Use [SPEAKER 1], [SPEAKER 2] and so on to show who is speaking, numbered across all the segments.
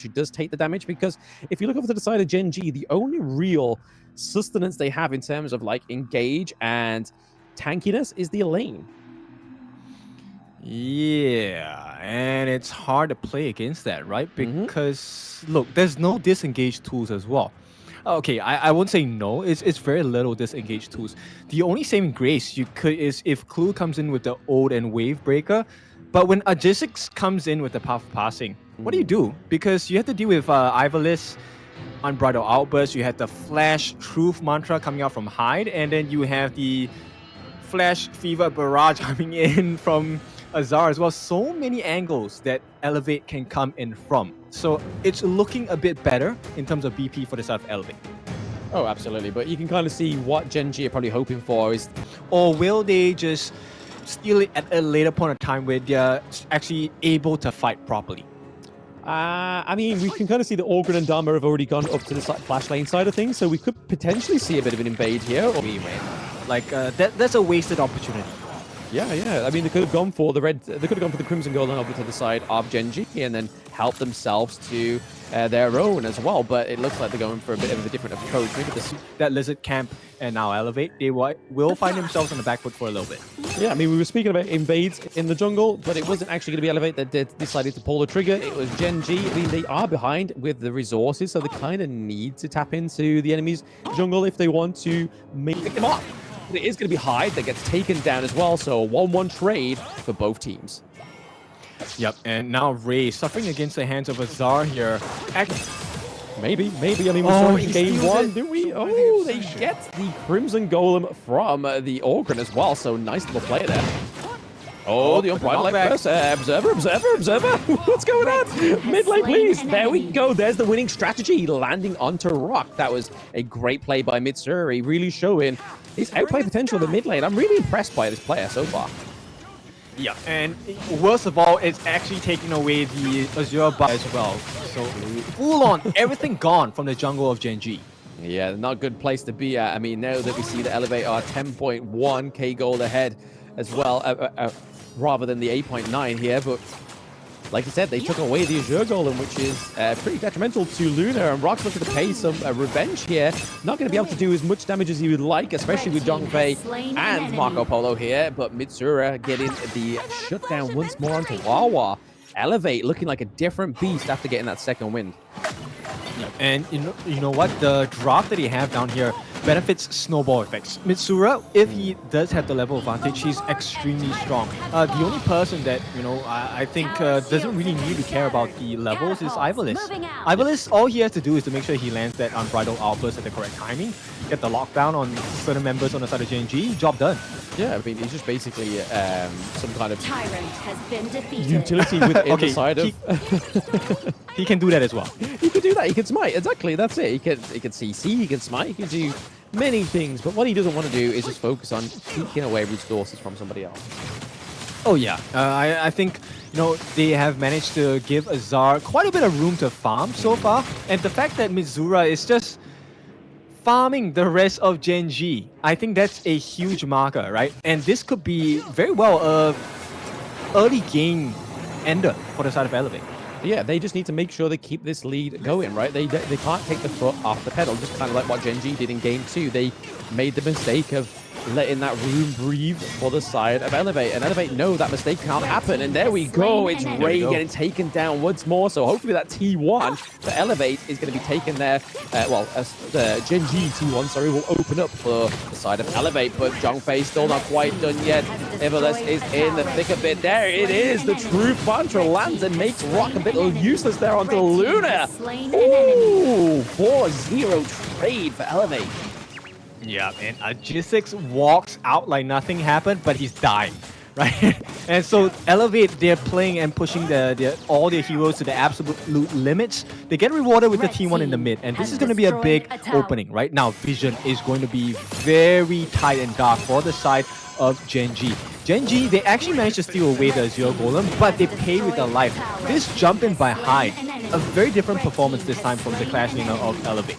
[SPEAKER 1] She does take the damage, because if you look over to the side of Gen.G, the only real sustenance they have in terms of like engage and tankiness is the Elaine.
[SPEAKER 2] Yeah, and it's hard to play against that, right? Because look, there's no disengage tools as well. Okay, I won't say no. It's very little disengage tools. The only saving grace you could is if Clue comes in with the Ode and Wave Breaker, but when Aegis comes in with the Path of Passing, what do you do? Because you have to deal with Ivalice, Unbridled Outburst. You have the Flash Truth Mantra coming out from Hyde, and then you have the Flash Fever Barrage coming in from Azar as well. So many angles that Elevate can come in from. So it's looking a bit better in terms of BP for the side of Elevate.
[SPEAKER 1] Oh, absolutely. But you can kind of see what Gen.G are probably hoping for is...
[SPEAKER 2] Or will they just steal it at a later point of time where they're actually able to fight properly?
[SPEAKER 1] I mean, we can kind of see that Orgren and Dharma have already gone up to the flash lane side of things, so we could potentially see a bit of an invade here. Or...
[SPEAKER 2] Like, that's a wasted opportunity.
[SPEAKER 1] Yeah. I mean, they could have gone for the red. They could have gone for the Crimson Golden over to the side of Gen.G and then help themselves to their own as well. But it looks like they're going for a bit of a different approach. Maybe this
[SPEAKER 2] that Lizard Camp and now Elevate, they will find themselves on the back foot for a little bit.
[SPEAKER 1] Yeah, I mean, we were speaking about invades in the jungle, but it wasn't actually going to be Elevate that decided to pull the trigger. It was Gen.G. I mean, they are behind with the resources, so they kind of need to tap into the enemy's jungle if they want to make them off. It is going to be Hyde that gets taken down as well, so a 1-1 trade for both teams.
[SPEAKER 2] Yep, and now Ray suffering against the hands of Azar here.
[SPEAKER 1] Maybe. I mean, we saw it in game one, didn't we? Oh, they get the Crimson Golem from the Orgren as well, so nice little play there. Oh, the unbridled burst. Observer. What's going on? Mid lane, please. There we go. There's the winning strategy, landing onto Rock. That was a great play by Mitsuri, really showing his outplay potential in the mid lane. I'm really impressed by this player so far.
[SPEAKER 2] Yeah, and worst of all, it's actually taking away the Azure buy as well. So full on, everything gone from the jungle of Gen.G.
[SPEAKER 1] Yeah, not a good place to be at. I mean, now that we see the Elevate are 10.1k gold ahead as well, rather than the 8.9 here, but like you said, they took away the Azure Golem, which is pretty detrimental to Luna, and Rock's looking to pay some revenge here. Not going to be able to do as much damage as he would like, especially with Zhongfei and Marco Polo here, but Mitsura getting the shutdown once more onto Wawa. Elevate looking like a different beast after getting that second wind.
[SPEAKER 2] And you know what? The drop that he have down here benefits snowball effects. Mitsura, if he does have the level advantage, he's extremely strong. The only person that, I think doesn't really need to care about the levels is Ivalice. Ivalice, all he has to do is to make sure he lands that Unbridled Outburst at the correct timing, get the lockdown on certain members on the side of Gen.G, job done.
[SPEAKER 1] Yeah, I mean, he's just basically some kind of
[SPEAKER 3] Tyrant has been defeated.
[SPEAKER 1] utility within the side of...
[SPEAKER 2] He can do that as well.
[SPEAKER 1] He could do that. He can smite. Exactly. That's it. He can CC. He can smite. He can do many things. But what he doesn't want to do is just focus on taking away resources from somebody else.
[SPEAKER 2] Oh yeah. I think they have managed to give Azar quite a bit of room to farm so far, and the fact that Mitsura is just farming the rest of Gen.G, I think that's a huge marker, right? And this could be very well a early game ender for the side of Elevate.
[SPEAKER 1] Yeah, they just need to make sure they keep this lead going, right? They can't take the foot off the pedal, just kind of like what Gen.G did in game 2. They made the mistake of letting that room breathe for the side of Elevate, and Elevate know that mistake can't happen, and there we go. It's Ray getting taken down once more, so hopefully that T1 for Elevate is going to be taken there. The Gen.G T1, sorry, will open up for the side of Elevate, but Zhongfei still not quite done yet. Ivalice is in the thick of it. There it is. The true Mantra lands and makes Rock a bit useless there onto Luna. Ooh, 4-0 trade for Elevate.
[SPEAKER 2] Yeah, and Aegis walks out like nothing happened, but he's dying, right? And so Elevate, they're playing and pushing all their heroes to the absolute limits. They get rewarded with the T1 in the mid, and this is going to be a big opening, right? Now, Vision is going to be very tight and dark for the side of Gen.G. Gen.G, they actually managed to steal away the Azure Golem, but they pay with their life. This jump in by Hyde, a very different performance this time from the Clash laner of Elevate.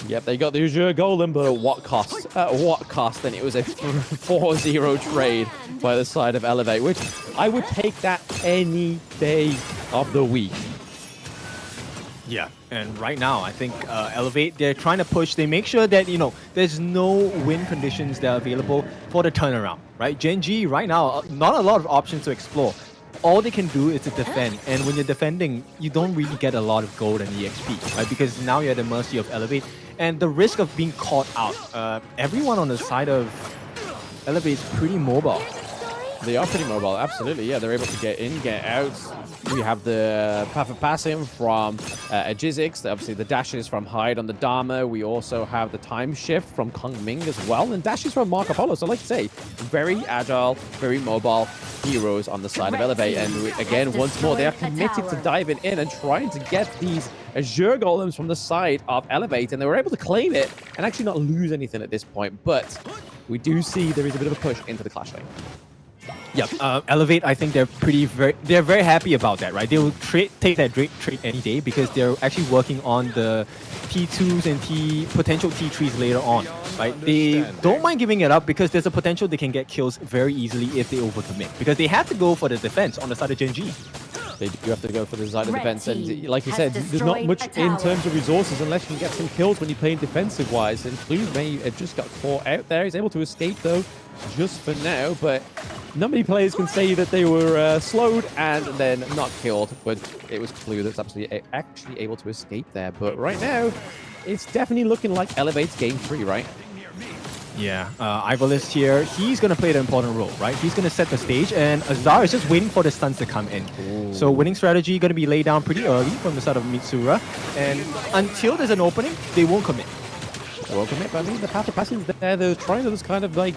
[SPEAKER 1] Yep, they got the Azure Golem, but at what cost? At what cost? And it was a 4-0 trade by the side of Elevate, which I would take that any day of the week.
[SPEAKER 2] Yeah, and right now I think Elevate, they're trying to push. They make sure that there's no win conditions that are available for the turnaround. Right, Gen.G right now, not a lot of options to explore. All they can do is to defend, and when you're defending, you don't really get a lot of gold and EXP, right? Because now you're at the mercy of Elevate, and the risk of being caught out. Everyone on the side of Elevate is pretty mobile.
[SPEAKER 1] They are pretty mobile, absolutely. Yeah, they're able to get in, get out. We have the path of passing from Jizix. Obviously, the dashes from Hyde on the Dharma. We also have the time shift from Kung Ming as well. And dashes from Marco Polo. So, like I say, very agile, very mobile heroes on the side of Elevate. And again, once more, they are committed to diving in and trying to get these Azure Golems from the side of Elevate. And they were able to claim it and actually not lose anything at this point. But we do see there is a bit of a push into the Clash lane.
[SPEAKER 2] Yeah, Elevate, I think they're very happy about that, right? They will take that trade any day because they're actually working on the T2s and potential T3s later on, right? They don't mind giving it up because there's a potential they can get kills very easily if they overcommit, because they have to go for the defense on the side of Gen.G.
[SPEAKER 1] They do have to go for the side of defense, and like you said, there's not much in terms of resources unless you can get some kills when you're playing defensive-wise, and Blue may have just got caught out there. He's able to escape, though, just for now, but not many players can say that they were slowed and then not killed, but it was Blue that's actually able to escape there. But right now, it's definitely looking like Elevate's game 3, right?
[SPEAKER 2] Yeah, Ivalist here, he's going to play the important role, right? He's going to set the stage, and Azar is just waiting for the stuns to come in. Ooh. So winning strategy going to be laid down pretty early from the side of Mitsura, and until there's an opening, they won't commit.
[SPEAKER 1] They won't commit, but I mean, the path of passing is there. They're trying to just kind of like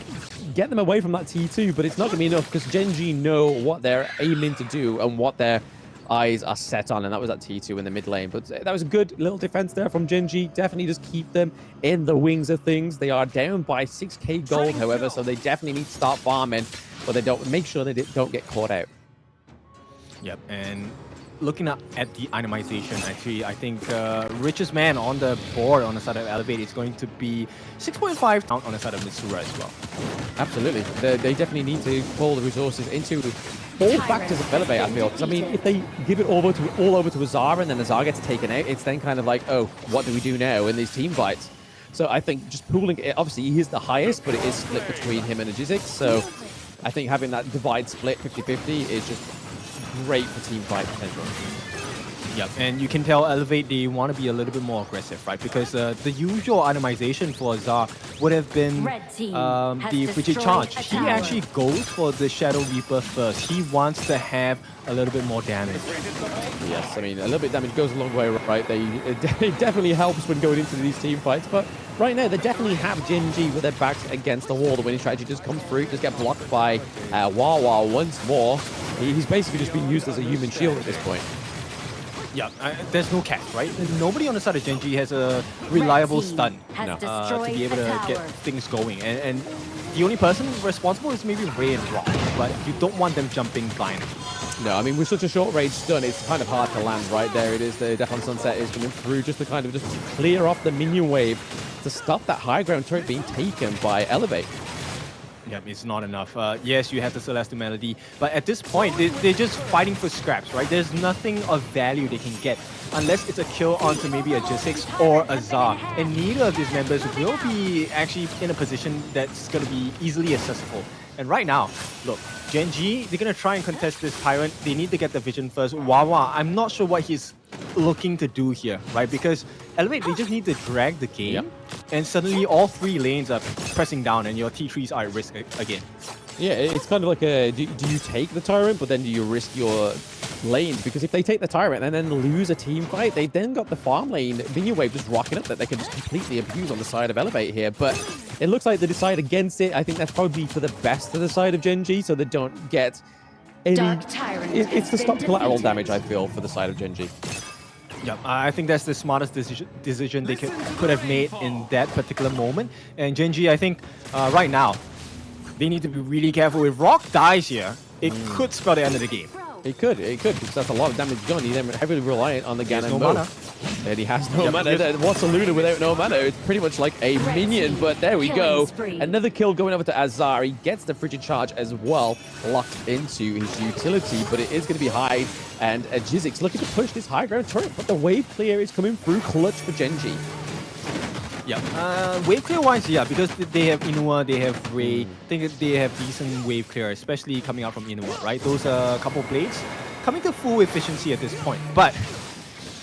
[SPEAKER 1] get them away from that T2, but it's not going to be enough because Gen.G know what they're aiming to do and what their eyes are set on, and that was that T2 in the mid lane. But that was a good little defense there from Gen.G. Definitely just keep them in the wings of things. They are down by 6k gold, however, so they definitely need to start farming, but they don't make sure they don't get caught out. Yep,
[SPEAKER 2] and looking at the itemization, actually, I think richest man on the board on the side of Elevate is going to be 6.5 count on the side of Mitsura as well.
[SPEAKER 1] Absolutely. They definitely need to pull the resources into all factors of Elevate, I feel. Because, I mean, if they give it all over to Azar and then Azar gets taken out, it's then kind of like, oh, what do we do now in these team fights? So I think just pooling it, obviously he is the highest, but it is split between him and Jizix. So I think having that divide split 50-50 is just great for team fight potential.
[SPEAKER 2] Yep, and you can tell Elevate, they want to be a little bit more aggressive, right? Because the usual itemization for Azar would have been the Frigid Charge. He actually goes for the Shadow Reaper first. He wants to have a little bit more damage.
[SPEAKER 1] Yes, I mean, a little bit of damage goes a long way, right? It definitely helps when going into these team fights, but right now they definitely have Gen.G with their backs against the wall. The winning strategy just comes through, just get blocked by Wawa once more. He's basically just being used as a human shield at this point.
[SPEAKER 2] Yeah, there's no catch, right? Nobody on the side of Gen.G has a reliable stun to be able to get things going. And the only person responsible is maybe Ray and Rock, but you don't want them jumping blindly.
[SPEAKER 1] No, I mean, with such a short range stun, it's kind of hard to land, right? There it is. The Death on Sunset is coming through just to kind of just clear off the minion wave to stop that high ground turret being taken by Elevate.
[SPEAKER 2] Yep, it's not enough. Yes, you have the Celestial Melody, but at this point, they're just fighting for scraps, right? There's nothing of value they can get unless it's a kill onto maybe a Jizix or a Azar, and neither of these members will be actually in a position that's going to be easily accessible. And right now, look, Gen.G, they're going to try and contest this Tyrant. They need to get the vision first. Wawa, I'm not sure what he's looking to do here, right? Because Elevate, they just need to drag the game, and suddenly all three lanes are pressing down and your T3s are at risk again.
[SPEAKER 1] Yeah, it's kind of like a, do you take the Tyrant, but then do you risk your lanes? Because if they take the Tyrant and then lose a team fight, they then got the farm lane minion wave just rocking up that they can just completely abuse on the side of Elevate here. But it looks like they decide against it. I think that's probably for the best of the side of Gen.G, so they don't get any... It's the stop collateral damage, I feel, for the side of Gen.G.
[SPEAKER 2] Yep, I think that's the smartest decision they could have made in that particular moment. And Gen.G, I think right now, they need to be really careful. If Rock dies here, it could spell the end of the game.
[SPEAKER 1] It could, because that's a lot of damage done. He's heavily reliant on the Ganon.
[SPEAKER 2] No mana.
[SPEAKER 1] And he has no
[SPEAKER 2] Yep,
[SPEAKER 1] mana.
[SPEAKER 2] yep.
[SPEAKER 1] What's a Luna without no mana? It's pretty much like a minion, but there we go. Another kill going over to Azar. He gets the frigid charge as well, locked into his utility, but it is going to be Hyde. And Jizzix looking to push this high ground turret, but the wave clear is coming through clutch for Gen.G.
[SPEAKER 2] Yeah, wave clear wise, yeah, because they have Inua, they have Ray. I think they have decent wave clear, especially coming out from Inua, right? Those couple blades coming to full efficiency at this point. But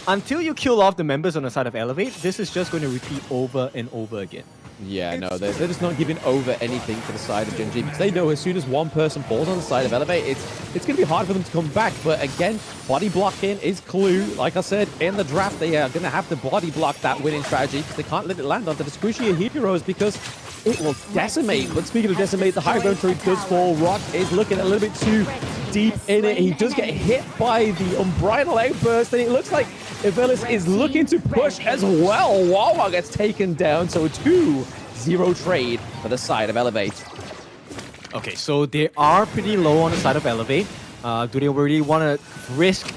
[SPEAKER 2] until you kill off the members on the side of Elevate, this is just going to repeat over and over again.
[SPEAKER 1] Yeah, no, they're just not giving over anything to the side of Gen.G because they know as soon as one person falls on the side of Elevate, it's going to be hard for them to come back. But again, body blocking is clue. Like I said, in the draft, they are going to have to body block that winning strategy because they can't let it land onto the squishier heroes because it will decimate. But speaking of decimate, the high ground tree does fall. Rock is looking a little bit too deep in it. He does get hit by the Unbridled Outburst, and it looks like Ivelis is looking to push as well. Wawa gets taken down, so 2-0 trade for the side of Elevate.
[SPEAKER 2] Okay, so they are pretty low on the side of Elevate. Do they really want to risk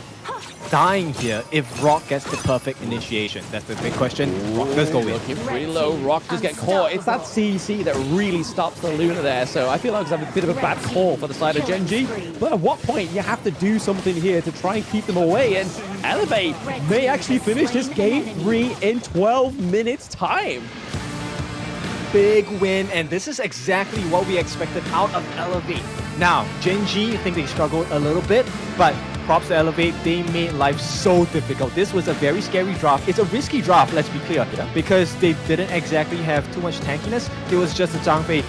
[SPEAKER 2] dying here if Rock gets the perfect initiation? That's the big question. Rock does go in.
[SPEAKER 1] Looking pretty low. Rock does get caught. It's that CC that really stops the Luna there. So I feel like it's a bit of a bad call for the side of Gen.G. But at what point you have to do something here to try and keep them away? And Elevate may actually finish this game 3 in 12 minutes time.
[SPEAKER 2] Big win, and this is exactly what we expected out of Elevate. Now, Gen.G, I think they struggled a little bit, but props to Elevate, they made life so difficult. This was a very scary draft. It's a risky draft, let's be clear, because they didn't exactly have too much tankiness. It was just a Zhang Fei